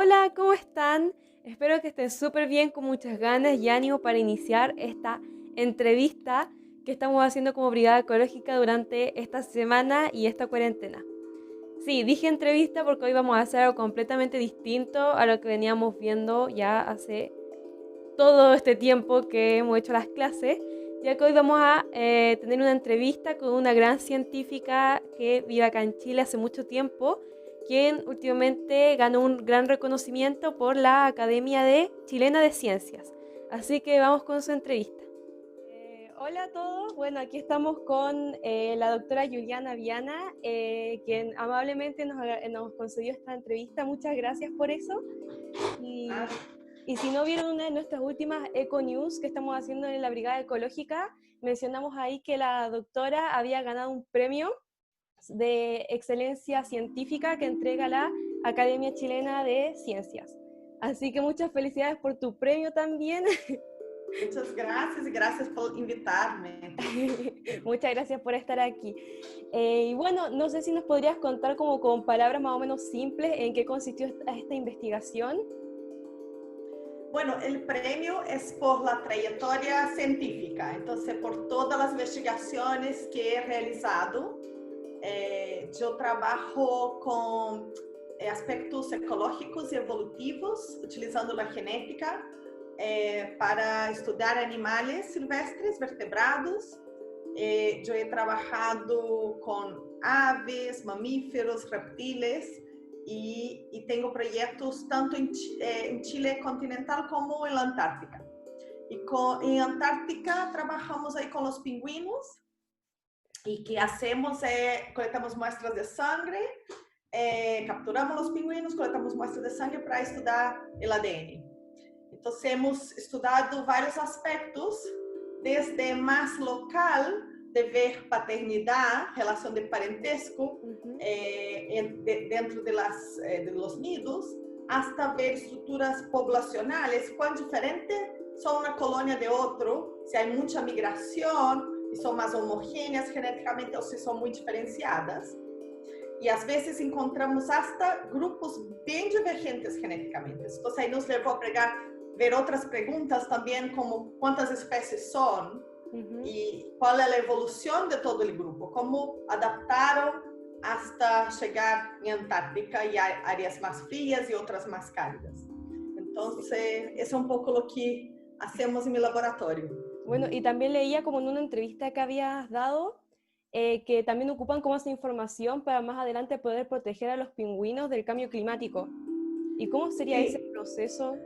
Hola, ¿cómo están? Espero que estén súper bien, con muchas ganas y ánimo para iniciar esta entrevista que estamos haciendo como Brigada Ecológica durante esta semana y esta cuarentena. Sí, dije entrevista porque hoy vamos a hacer algo completamente distinto a lo que veníamos viendo ya hace todo este tiempo que hemos hecho las clases, ya que hoy vamos a tener una entrevista con una gran científica que vive acá en Chile hace mucho tiempo, quien últimamente ganó un gran reconocimiento por la Academia Chilena de Ciencias. Así que vamos con su entrevista. Hola a todos, bueno, aquí estamos con la doctora Juliana Viana, quien amablemente nos concedió esta entrevista. Muchas gracias por eso. Y, y si no vieron una de nuestras últimas Eco News que estamos haciendo en la Brigada Ecológica, mencionamos ahí que la doctora había ganado un premio de excelencia científica que entrega la Academia Chilena de Ciencias. Así que muchas felicidades por tu premio también. Muchas gracias y gracias por invitarme. Muchas gracias por estar aquí. Y bueno, no sé si nos podrías contar como con palabras más o menos simples en qué consistió esta investigación. Bueno, el premio es por la trayectoria científica, entonces por todas las investigaciones que he realizado. Yo trabajo con aspectos ecológicos y evolutivos, utilizando la genética para estudiar animales silvestres, vertebrados. Yo he trabajado con aves, mamíferos, reptiles y tengo proyectos tanto en Chile continental como en la Antártica. En Antártica trabajamos ahí con los pingüinos y que hacemos coletamos muestras de sangre, capturamos los pingüinos, coletamos muestras de sangre para estudiar el ADN. Entonces hemos estudiado varios aspectos, desde más local, de ver paternidad, relación de parentesco dentro de los nidos, hasta ver estructuras poblacionales, cuán diferentes son una colonia de otro, si hay mucha migración y son más homogéneas genéticamente o si son muy diferenciadas. Y a veces encontramos hasta grupos bien divergentes genéticamente. Entonces ahí nos llevó a ver otras preguntas también, como cuántas especies son y cuál es la evolución de todo el grupo, cómo adaptaron hasta llegar en Antártica y hay áreas más frías y otras más cálidas. Entonces, eso es un poco lo que hacemos en mi laboratorio. Bueno, y también leía como en una entrevista que habías dado que también ocupan como esa información para más adelante poder proteger a los pingüinos del cambio climático. ¿Y cómo sería ese Sí. proceso?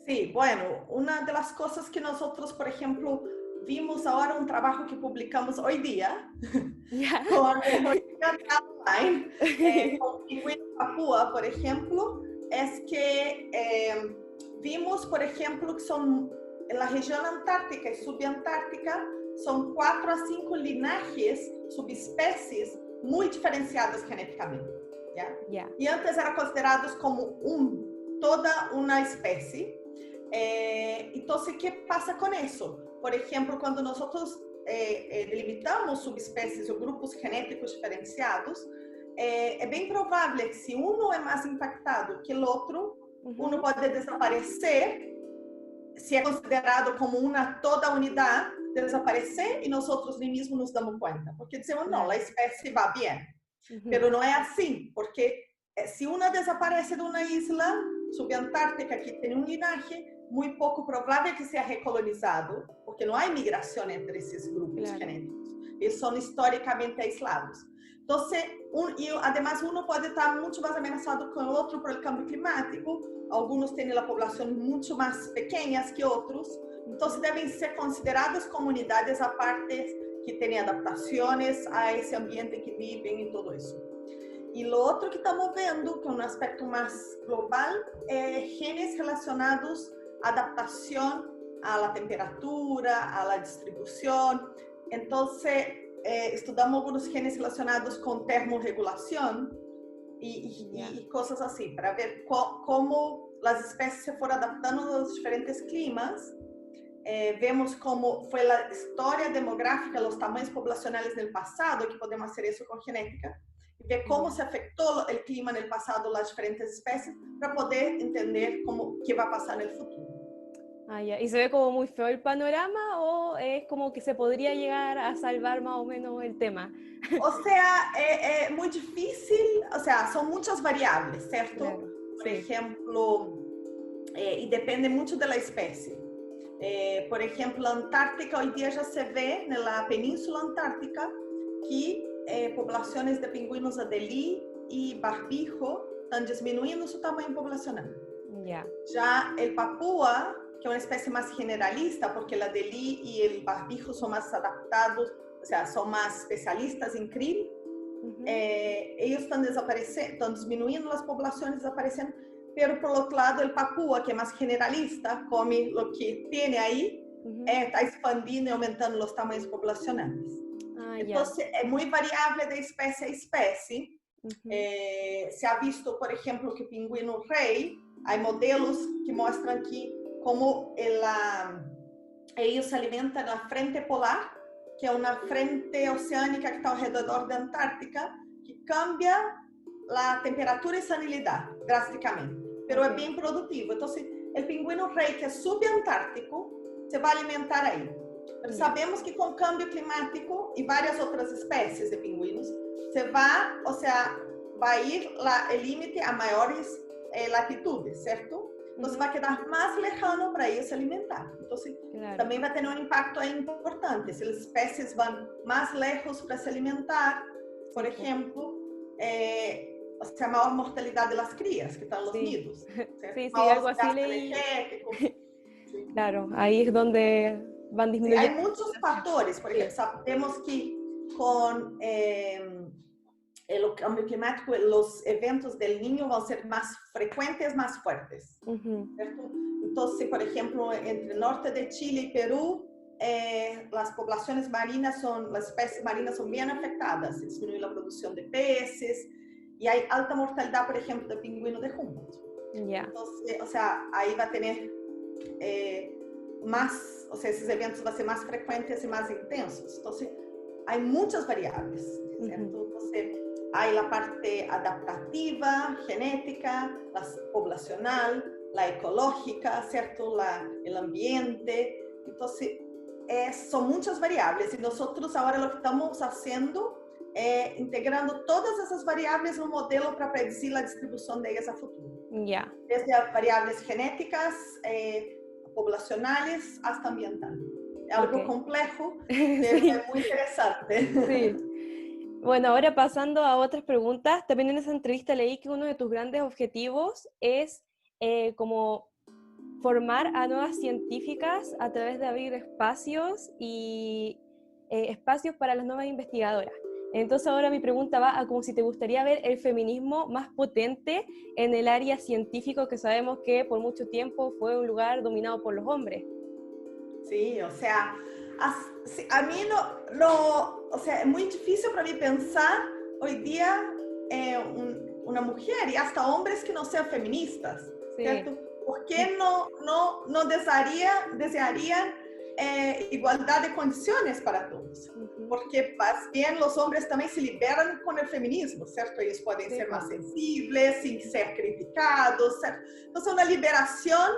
Sí, bueno, una de las cosas que nosotros, por ejemplo, vimos ahora un trabajo que publicamos hoy día ¿Ya? con online, con Pingüino Papúa, por ejemplo, es que vimos, por ejemplo, que son en la región antártica y subantártica, son 4 a 5 linajes, subespecies muy diferenciadas genéticamente. ¿Ya? Ya. Y antes eran considerados como toda una especie. Entonces, ¿qué pasa con eso? Por ejemplo, cuando nosotros delimitamos subespecies o grupos genéticos diferenciados, é bem provável que se um é mais impactado que o outro, um pode desaparecer, se é considerado como uma toda unidade, desaparecer e nós outros nem mesmo nos damos conta, porque dizemos, não, a espécie vai bem, mas não é assim, porque se uma desaparece de uma isla subantártica que tem um linaje, muito pouco provável que seja recolonizado, porque não há imigração entre esses grupos genéticos. Eles são historicamente aislados. Então, además, um pode estar muito mais ameaçado que o outro por el cambio climático. Alguns têm a população muito mais pequenas que outros. Então, devem ser consideradas comunidades à parte que têm adaptações a esse ambiente que vivem e tudo isso. E o outro que estamos vendo, que é um aspecto mais global, é genes relacionados à adaptação à temperatura, à distribuição. Então, estudamos alguns genes relacionados com termorregulação e coisas assim, para ver como as espécies se foram adaptando aos diferentes climas. Vemos como foi a história demográfica, os tamanhos populacionais no passado, que podemos fazer isso com genética. ver cómo se afectó el clima en el pasado las diferentes especies para poder entender qué va a pasar en el futuro. Ah, ya. ¿Y se ve como muy feo el panorama o es como que se podría llegar a salvar más o menos el tema? O sea, es muy difícil, o sea, son muchas variables, ¿cierto? Claro, Por sí. ejemplo, y depende mucho de la especie. Por ejemplo, la Antártica, hoy día ya se ve en la península antártica que poblaciones de pingüinos Adelie y barbijo están disminuyendo su tamaño poblacional. Ya. Ya el papúa, que es una especie más generalista, porque el Adelie y el barbijo son más adaptados, o sea, son más especialistas en krill, ellos están desapareciendo, están disminuyendo las poblaciones, desapareciendo, pero por otro lado el papúa, que es más generalista, come lo que tiene ahí, está expandiendo y aumentando los tamaños poblacionales. Ah, ya. Entonces, es muy variable de especie a especie. Se ha visto, por ejemplo, que pingüino rey, hay modelos que muestran que como ellos se alimentan en la frente polar, que es una frente oceánica que está alrededor de Antártica, que cambia la temperatura y salinidad drásticamente, pero es bien productivo. Entonces, el pingüino rey, que es subantártico, se va a alimentar ahí. Pero sabemos que con cambio climático y varias otras especies de pingüinos, se va, o sea, va a ir el límite a mayores latitudes, ¿cierto? Entonces va a quedar más lejano para ellos se alimentar. Entonces también va a tener un impacto ahí importante. Si las especies van más lejos para se alimentar, por ejemplo, o sea, mayor mortalidad de las crías que están en los nidos. ¿Cierto? Sí, Mayor algo así gasto leí. energético. Sí. Claro, ahí es donde van Sí, hay disminuyendo. muchos factores. Por ejemplo, sabemos que con el cambio climático, los eventos del Niño van a ser más frecuentes, más fuertes. ¿Cierto? Entonces, por ejemplo, entre el norte de Chile y Perú, las poblaciones marinas las especies marinas son bien afectadas, se disminuye la producción de peces y hay alta mortalidad, por ejemplo, de pingüino de Humboldt. Entonces, o sea, ahí va a tener más, o sea, esos eventos van a ser más frecuentes y más intensos. Entonces, hay muchas variables, ¿cierto? Entonces, hay la parte adaptativa, genética, la poblacional, la ecológica, ¿cierto? El ambiente. Entonces, son muchas variables y nosotros ahora lo que estamos haciendo es integrando todas esas variables en un modelo para predecir la distribución de ellas a futuro. Desde variables genéticas, poblacionales hasta ambientales. Es algo complejo, pero es muy interesante. Sí. Bueno, ahora pasando a otras preguntas, también en esa entrevista leí que uno de tus grandes objetivos es como formar a nuevas científicas a través de abrir espacios y espacios para las nuevas investigadoras. Entonces ahora mi pregunta va a como si te gustaría ver el feminismo más potente en el área científico, que sabemos que por mucho tiempo fue un lugar dominado por los hombres. Sí, o sea, a mí o sea, es muy difícil para mí pensar hoy día una mujer y hasta hombres que no sean feministas, ¿cierto? ¿Por qué no desearían igualdad de condiciones para todos? Porque más bien los hombres también se liberan con el feminismo, ¿cierto? Ellos pueden ser más sensibles, sin ser criticados, ¿cierto? Entonces, una liberación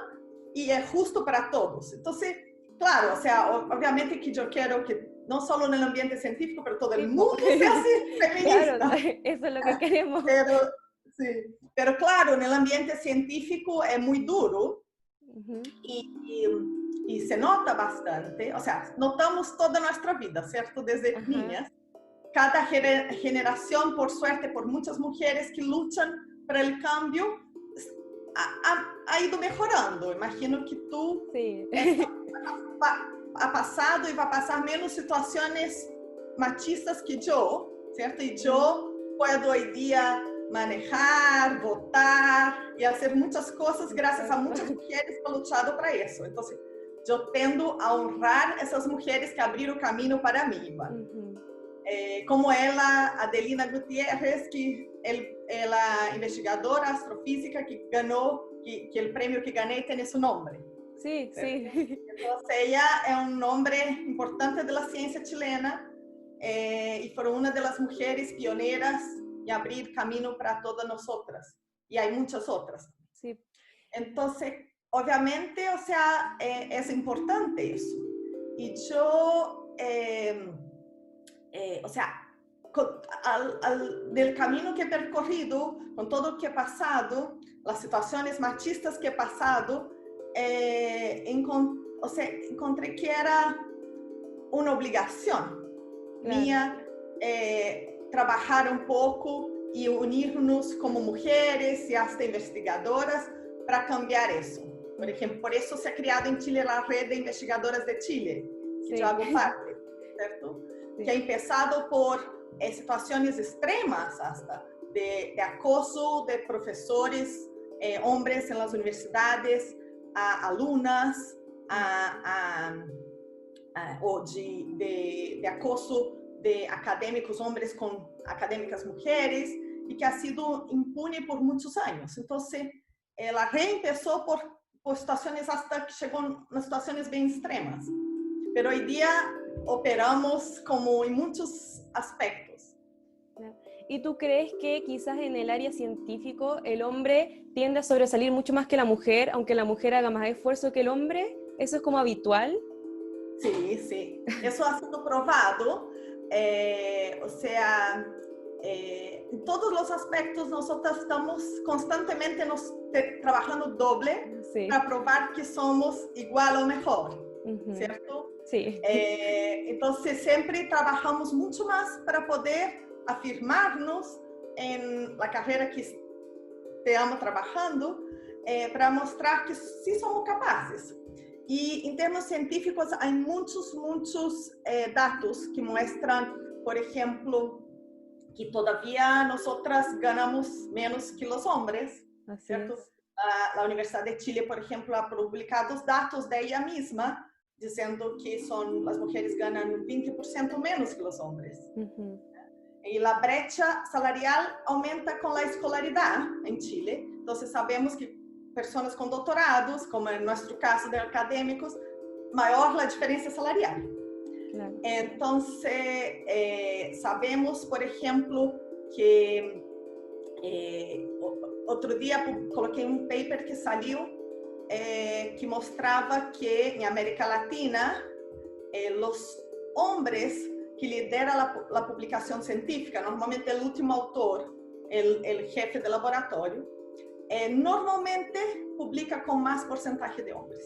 y es justo para todos. Entonces, claro, o sea, obviamente que yo quiero que no solo en el ambiente científico, pero todo el mundo sea así, feminista. Claro, eso es lo que queremos. Pero claro, en el ambiente científico es muy duro y se nota bastante, o sea, notamos toda nuestra vida, ¿cierto? Desde niñas. Cada generación, por suerte, por muchas mujeres que luchan para el cambio, ha ido mejorando. Imagino que tú ha pasado y va a pasar menos situaciones machistas que yo, ¿cierto? Y yo puedo hoy día manejar, votar y hacer muchas cosas gracias a muchas mujeres que han luchado para eso. Entonces, yo tendo a honrar esas mujeres que abrieron camino para mí. Como ela, Adelina Gutierrez, que é a investigadora astrofísica que ganhou, que o prêmio que ganhei tem seu nome. Sí, sí. Entonces, ella es un nombre importante de la ciencia chilena y fue una de las mujeres pioneras y y abrir camino para todas nosotras. Y hay muchas otras. Sí. Entonces, obviamente, o sea, es importante eso. Y yo, o sea, del camino que he percorrido, con todo lo que he pasado, las situaciones machistas que he pasado, o sea, encontré que era una obligación mía trabajar un poco y unirnos como mujeres y hasta investigadoras para cambiar eso. Por ejemplo, por eso se ha creado en Chile la red de investigadoras de Chile, que yo hago parte, ¿cierto? Sí. Que ha empezado por situaciones extremas hasta de acoso de profesores, hombres en las universidades, a alumnas, o de acoso de académicos hombres con académicas mujeres, y que ha sido impune por muchos años. Entonces, la red empezó por situaciones hasta que llegó a situaciones bien extremas. Pero hoy día operamos como en muchos aspectos. ¿Y tú crees que quizás en el área científico el hombre tiende a sobresalir mucho más que la mujer, aunque la mujer haga más esfuerzo que el hombre? ¿Eso es como habitual? Sí, sí. Eso ha sido probado. O sea, en todos los aspectos nosotros estamos constantemente trabajando doble para probar que somos igual o mejor, ¿cierto? Sí. Entonces siempre trabajamos mucho más para poder afirmarnos en la carrera que estamos trabajando, para mostrar que sí somos capaces. Y en términos científicos hay muchos datos que muestran, por ejemplo, que todavía nosotras ganamos menos que los hombres, ¿cierto? La Universidad de Chile, por ejemplo, ha publicado datos de ella misma diciendo que las mujeres ganan 20% menos que los hombres. Y la brecha salarial aumenta con la escolaridad en Chile. Entonces sabemos que personas con doutorados, como en nuestro caso de académicos, mayor la diferencia salarial. Claro. Entonces, sabemos, por ejemplo, que otro día coloqué un paper que salió que mostraba que en América Latina los hombres que lideran la publicación científica, normalmente el último autor, el jefe de laboratorio, normalmente publica con más porcentaje de hombres.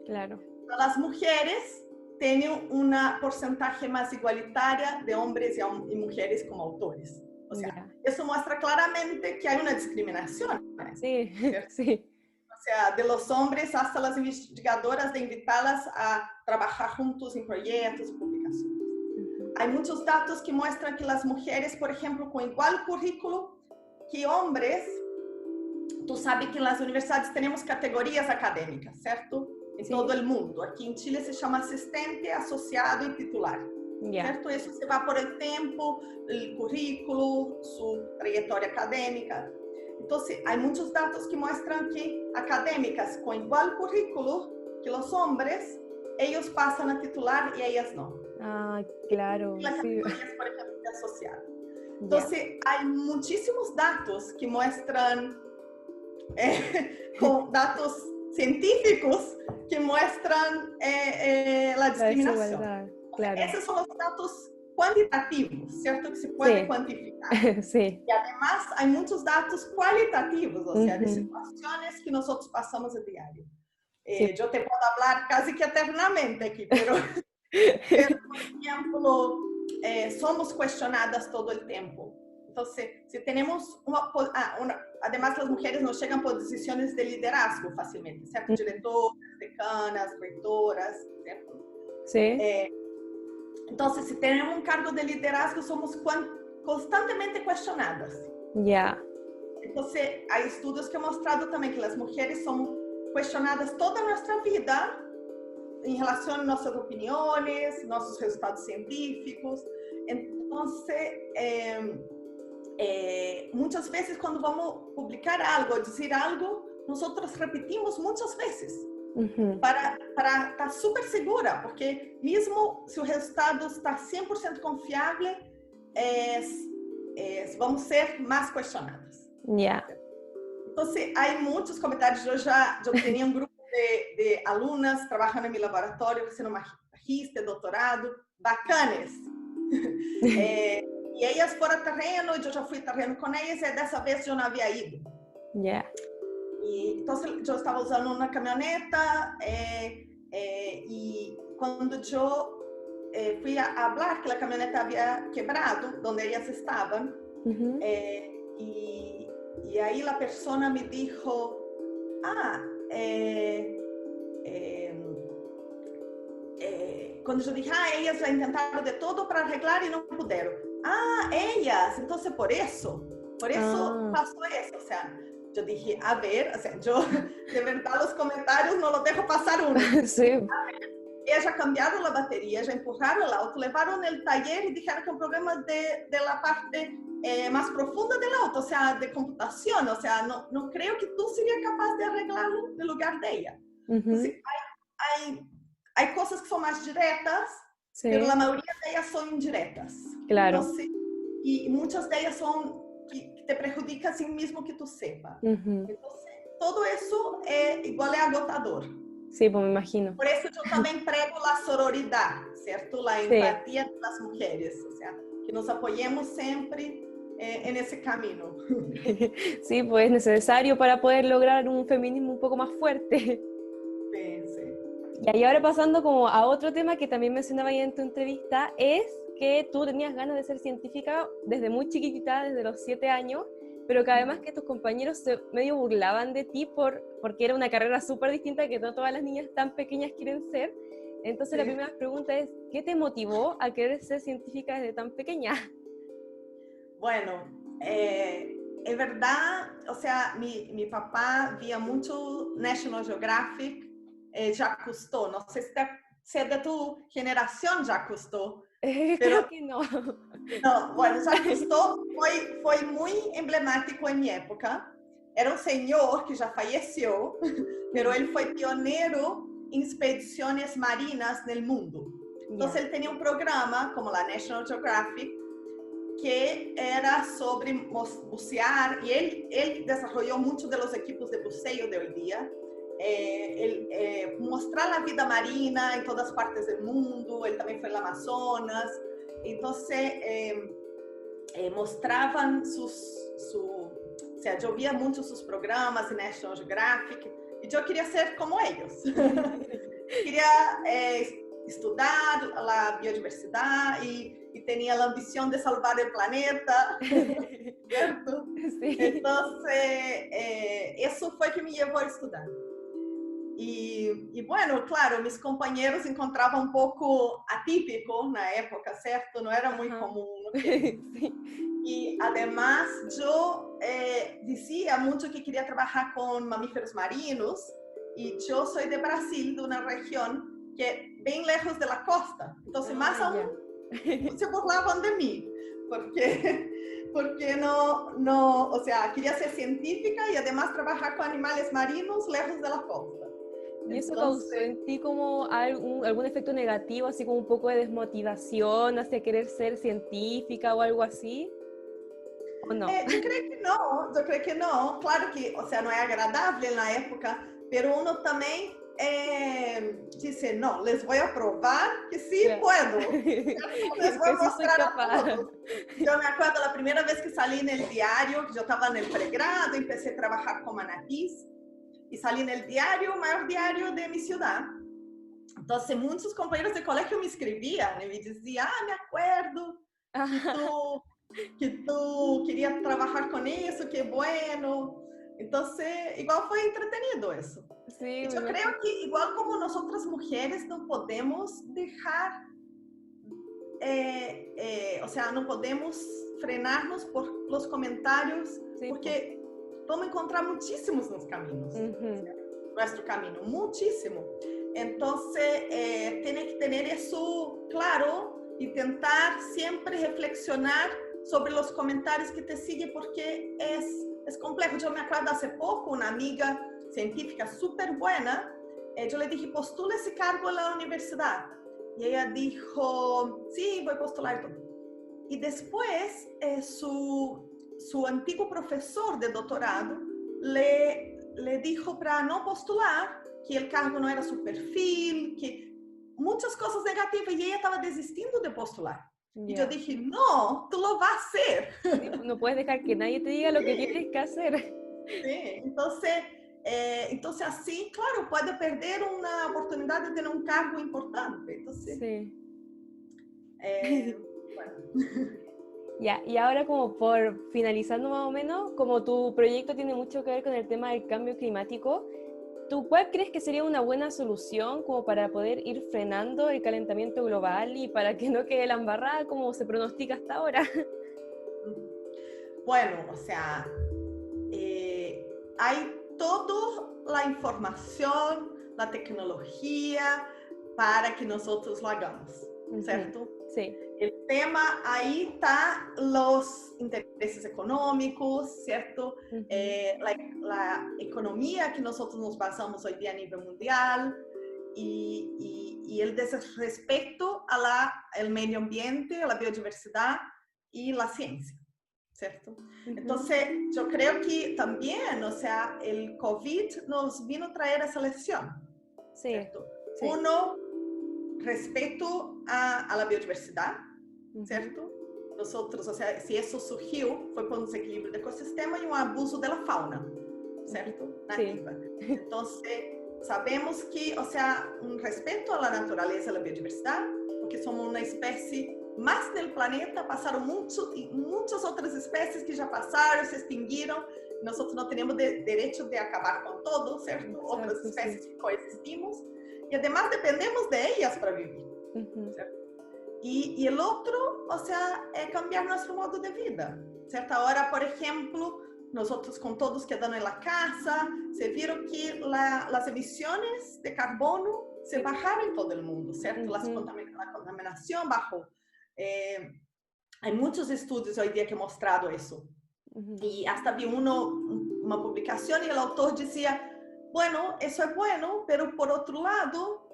Claro. Las mujeres tienen una porcentaje más igualitaria de hombres y mujeres como autores. O sea, eso muestra claramente que hay una discriminación. Sí, sí. O sea, de los hombres hasta las investigadoras, de invitarlas a trabajar juntos en proyectos y publicaciones. Hay muchos datos que muestran que las mujeres, por ejemplo, con igual currículo que hombres, tú sabes que en las universidades tenemos categorías académicas, ¿cierto? En todo el mundo. Aquí en Chile se llama asistente, asociado y titular. ¿Cierto? Eso se va por el tiempo, el currículo, su trayectoria académica. Entonces, hay muchos datos que muestran que académicas con igual currículo que los hombres, ellos pasan a titular y ellas no. Ah, claro. Las categorías, por ejemplo, de asociado. Entonces, hay muchísimos datos que muestran, con datos científicos, que muestran la discriminación. Claro. Esos son los datos cuantitativos, ¿cierto? Que se puede cuantificar. Sí. Y además hay muchos datos cualitativos, o sea, de situaciones que nosotros pasamos a diario. Yo te puedo hablar casi que eternamente aquí, pero por ejemplo, somos cuestionadas todo el tiempo. Entonces, si tenemos además las mujeres no llegan por decisiones de liderazgo fácilmente, ¿cierto? Diretoras, decanas, rectoras, ¿cierto? Sí. Entonces, si tenemos un cargo de liderazgo, somos constantemente cuestionadas. Ya. Entonces, hay estudios que han mostrado también que las mujeres son cuestionadas toda nuestra vida en relación a nuestras opiniones, nuestros resultados científicos. Entonces, muchas veces cuando vamos a publicar algo, decir algo, nosotros repetimos muchas veces. Para estar súper segura, porque mesmo se o resultado está 100% confiável, vamos ser más cuestionadas. Ya. Entonces, hay muchos comentarios. Yo tenía un grupo de alumnas trabajando en mi laboratorio, haciendo magíster, doutorado, bacanas. E elas foram a terreno, eu já fui a terreno com elas, e dessa vez eu não havia ido. Ya. E, então, eu estava usando uma caminhoneta, e quando eu fui a falar que a caminhoneta havia quebrado, onde elas estavam, Ujú. e aí a pessoa me disse, quando eu dije, elas já tentaram de todo para arreglar e não puderam. Elas, então por isso passou isso. Ou seja, eu dije, a ver, o sea, eu, de verdade, os comentários não os deixo passar um. Sí. Elas já cambiaram a bateria, já empurraram o auto, levaram no taller e disseram que é um problema da parte mais profunda do auto, ou seja, de computação. Ou seja, não creio que tu seria capaz de arreglá-lo no lugar dela. Ujú. Então, hay cosas que son más directas, Sí. pero la mayoría de ellas son indirectas. Claro. Entonces, y muchas de ellas son que te perjudican sin mismo que tú sepas. Ujú. Entonces, todo eso igual es agotador. Sí, pues me imagino. Por eso yo también prego la sororidad, ¿cierto? La Sí. empatía de las mujeres, o sea, que nos apoyemos siempre en ese camino. Sí, pues es necesario para poder lograr un feminismo un poco más fuerte. Sí, sí. Y ahora pasando como a otro tema que también mencionaba ahí en tu entrevista, es que tú tenías ganas de ser científica desde muy chiquitita, desde los 7 años, pero que además que tus compañeros se medio burlaban de ti porque era una carrera súper distinta que no todas las niñas tan pequeñas quieren ser. Entonces Sí. La primera pregunta es, ¿qué te motivó a querer ser científica desde tan pequeña? Bueno, en verdad, o sea, mi papá veía mucho National Geographic, Jacques Cousteau. No sé si es de tu generación Jacques Cousteau. Creo que no. No, bueno, Jacques Cousteau foi muy emblemático en mi época. Era un señor que ya falleció, pero él fue pionero en expediciones marinas del mundo. Entonces él tenía un programa como la National Geographic que era sobre bucear, y él desarrolló muchos de los equipos de buceo de hoy día. Mostrar la vida marina en todas partes del mundo. Él también fue al Amazonas. Entonces, mostraban o sea, yo veía mucho sus programas en National Geographic, y yo quería ser como ellos. Quería estudar la biodiversidad y tenía la ambición de salvar el planeta, ¿cierto? Sí. Entonces, eso fue que me llevó a estudiar. Y bueno, claro, mis compañeros encontraban un poco atípico en la época, ¿cierto? No era muy común. Sí. Y además yo decía mucho que quería trabajar con mamíferos marinos, y yo soy de Brasil, de una región que bien lejos de la costa. Entonces, más aún, se burlaban de mí, porque no, o sea, quería ser científica y además trabajar con animales marinos lejos de la costa. ¿Y eso causó en ti como algún efecto negativo, así como un poco de desmotivación hacia querer ser científica o algo así? ¿O no? Yo creo que no. Claro que, o sea, no es agradable en la época, pero uno también dice, no, les voy a probar que sí puedo. Les voy a mostrar a todos. Yo me acuerdo la primera vez que salí en el diario, que yo estaba en el pregrado, empecé a trabajar con manatís, y salí en el diario, el mayor diario de mi ciudad. Entonces, muchos compañeros de colegio me escribían y me decían, me acuerdo que tú querías trabajar con eso, qué bueno. Entonces, igual fue entretenido eso. Sí, yo creo que igual como nosotras mujeres no podemos dejar, o sea, no podemos frenarnos por los comentarios, sí, porque vamos a encontrar muchísimos nos caminos, nuestro camino, muchísimo. Entonces, tiene que tener eso claro y intentar siempre reflexionar sobre los comentarios que te siguen, porque es complejo. Yo me acuerdo hace poco, una amiga científica súper buena, yo le dije, postula ese cargo en la universidad. Y ella dijo, sí, voy a postular todo. y después su antiguo profesor de doctorado le dijo para no postular, que el cargo no era su perfil, que muchas cosas negativas, y ella estaba desistiendo de postular. Y yo dije, no, tú lo vas a hacer. Sí, no puedes dejar que nadie te diga lo que tienes que hacer. Sí, entonces así, claro, puede perder una oportunidad de tener un cargo importante. Entonces, Sí. bueno. Ya, y ahora como por finalizando más o menos, como tu proyecto tiene mucho que ver con el tema del cambio climático, ¿tú cuál crees que sería una buena solución como para poder ir frenando el calentamiento global y para que no quede la embarrada como se pronostica hasta ahora? Bueno, o sea, hay toda la información, la tecnología para que nosotros lo hagamos, ¿cierto? Sí. El tema ahí está los intereses económicos, ¿cierto? La economía que nosotros nos basamos hoy día a nivel mundial y el desrespeto al medio ambiente, a la biodiversidad y la ciencia, ¿cierto? Entonces, yo creo que también, o sea, el COVID nos vino a traer esa lección, ¿cierto? Sí. Uno, respeto a la biodiversidad, ¿cierto? Nosotros, o sea, si eso surgió, fue por un desequilíbrio do ecossistema e um abuso da fauna, ¿cierto? Nativa. Entonces, sabemos que, o sea, un respeto a la naturaleza, a la biodiversidad, porque somos una especie más del planeta, pasaron muchas otras especies que ya pasaron, se extinguieron, nosotros no tenemos derecho de acabar con todo, ¿cierto? Exacto, otras especies que coexistimos, y además dependemos de ellas para vivir, ¿cierto? Y el otro, o sea, es cambiar nuestro modo de vida. Cierta hora, por ejemplo, nosotros con todos quedando en la casa, se vieron que las emisiones de carbono se bajaron en todo el mundo, ¿cierto? La contaminación bajó. Hay muchos estudios hoy día que han mostrado eso. Y hasta vi una publicación y el autor decía, bueno, eso es bueno, pero por otro lado,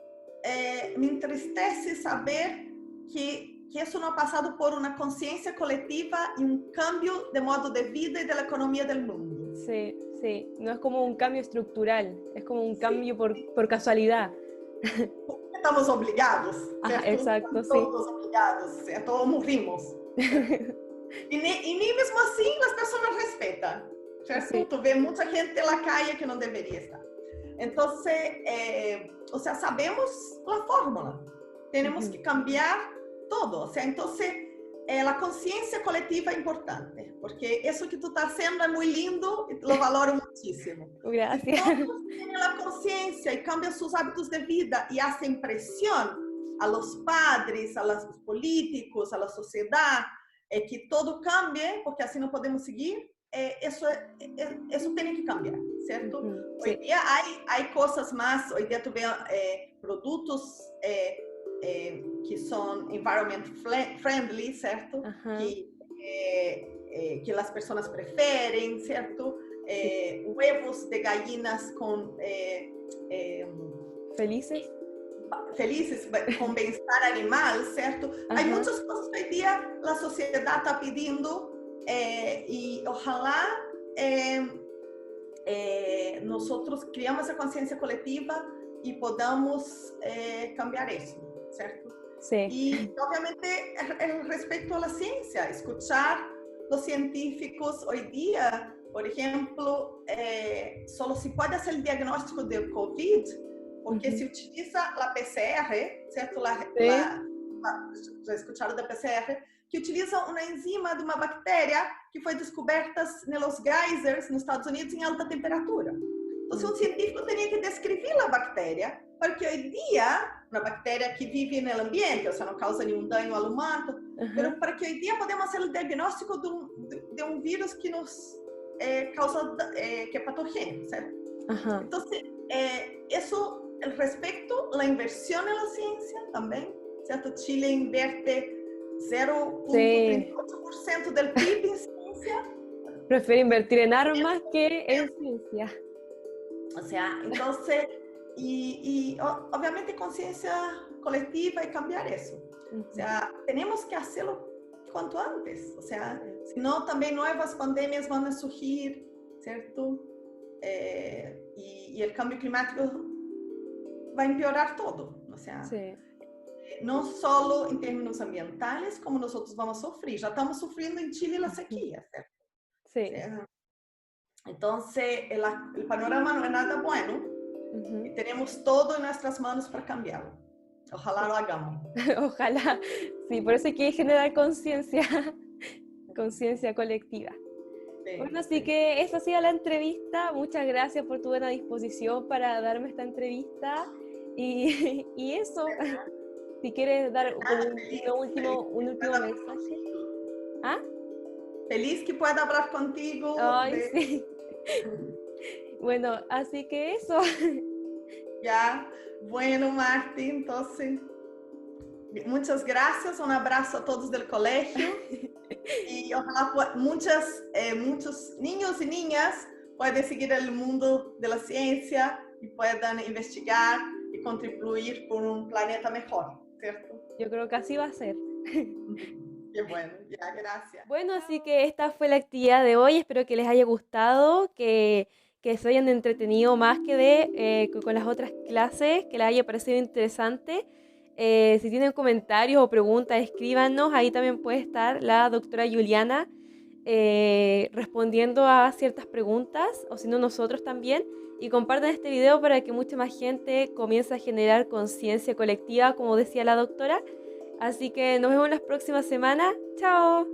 me entristece saber que eso no ha pasado por una conciencia colectiva y un cambio de modo de vida y de la economía del mundo. Sí, sí, no es como un cambio estructural, es como un cambio por casualidad. Estamos obligados, ¿cierto? Exacto, estamos todos obligados, ¿cierto? Todos morrimos. Y ni mesmo assim as pessoas respeitam, certo? Sí. Tu vê muita gente na calle que não deveria estar. Então, o sea, sabemos a fórmula. Temos que cambiar todo. O sea, então, a consciência coletiva é importante, porque isso que tu está sendo é muito lindo e lo valoro muitíssimo. Gracias. Se todos têm a consciência e cambiam seus hábitos de vida e fazem pressão a los padres, a los políticos, a la sociedade, que todo cambie, porque assim não podemos seguir, isso tem que cambiar, certo? Hoje dia há coisas mais, hoje dia tu vê produtos que são environment friendly, certo? Que as pessoas preferem, certo? Huevos de gallinas com felices com bem-estar animal, certo? Há muitas coisas que hoje dia a sociedade está pedindo e ojalá nós criamos a consciência coletiva e podamos cambiar isso, certo? Sí. E, obviamente, respeito à ciência, escuchar os científicos hoje dia, por exemplo, só se pode fazer o diagnóstico do COVID porque se utiliza a PCR, certo? Já escutaram da PCR? Que utiliza uma enzima de uma bactéria que foi descoberta nos geysers nos Estados Unidos em alta temperatura. Então, um científico teria que descrever a bactéria, porque hoje dia, uma bactéria que vive no ambiente, ou seja, não causa nenhum dano ao humano, mas para que hoje dia podemos fazer o diagnóstico de um vírus que nos causa, que é patogênico, certo? Então, isso el respeto, la inversión en la ciencia también, ¿cierto? Chile invierte 0.38% del PIB en ciencia. Prefiere invertir en armas que en ciencia. O sea, entonces, y obviamente conciencia colectiva y cambiar eso. O sea, tenemos que hacerlo cuanto antes. O sea, senão também novas pandemias vão surgir, certo? E o câmbio climático vai empeorar todo. O sea, Sí, não só em termos ambientais, como nós outros vamos sofrer. Já estamos sofrendo em Chile a sequia, certo? sí. Então, o panorama não é nada bueno e Ujú. temos todo em nossas mãos para cambiá-lo. Ojalá lo hagamos. Ojalá. Sí, por eso hay que generar conciencia, conciencia colectiva. Bueno, Sim, así sim. que esa ha sido la entrevista. Muchas gracias por tu buena disposición para darme esta entrevista. Y eso, si quieres dar como un último mensaje. ¿Ah? Feliz que pueda hablar contigo. Ay, sí. Bueno, así que eso. Ya. Bueno, Marti, entonces, muchas gracias. Un abrazo a todos del colegio. Y ojalá muchos niños y niñas puedan seguir el mundo de la ciencia y puedan investigar y contribuir por un planeta mejor, ¿cierto? Yo creo que así va a ser. Qué bueno, ya, gracias. Bueno, así que esta fue la actividad de hoy. Espero que les haya gustado, que se hayan entretenido más con las otras clases, que les haya parecido interesante. Si tienen comentarios o preguntas, escríbanos. Ahí también puede estar la doctora Juliana respondiendo a ciertas preguntas, o si no, nosotros también. Y compartan este video para que mucha más gente comience a generar conciencia colectiva, como decía la doctora. Así que nos vemos la próxima semana. ¡Chao!